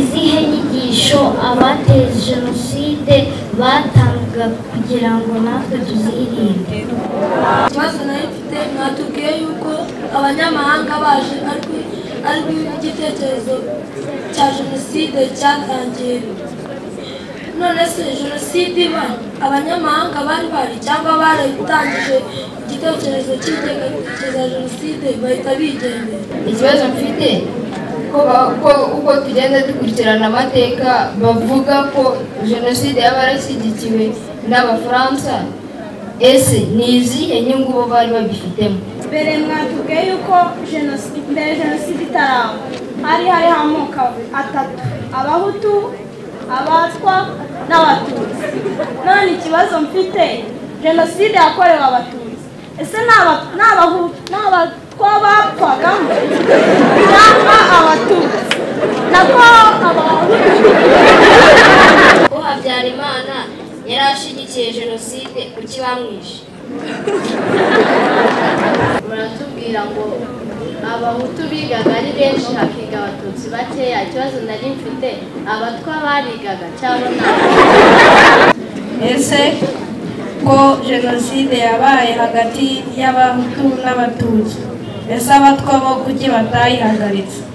izihe nyigisho abateza jenoside batangaga kugira ngo natwe tuzirinde? Ikibazo nari mfite mwatubwiye yuko abanyamahanga baje ariko igitekerezo cya jenoside cyatangiye. None se jenoside iba abanyamahanga bari bari cyangwa barayitangije igitekerezo cy'ingengabitekerezo ya jenoside bahita bigendera? Ikibazo mfite uko tugenda dukurikirana amateka bavuga ko jenoside yaba yarashyigikiwe n'Abafaransa, ese ni izihe nyungu bo bari babifitemo? Mbere mwatubwiye yuko jenoside itaraba hari amoko atatu: Abahutu, Abatwa n'Abatutsi. None ikibazo mfite, jenoside yakorewe Abatutsi, ese n'Abatwa bapfagamo cyangwa Abatutsi? Nako Abahutu ko Habyarimana yari ashyigikiye jenoside kuki bamwishe? Muratubwira ngo Abahutu bigaga ari benshi hakiga Abatutsi bakeya. Ikibazo nari mfite, Abatwa barigaga cyangwa ese ko jenoside yabaye hagati y'Abahutu n'Abatutsi, ese Abatwa bo kuki batayihagaritse?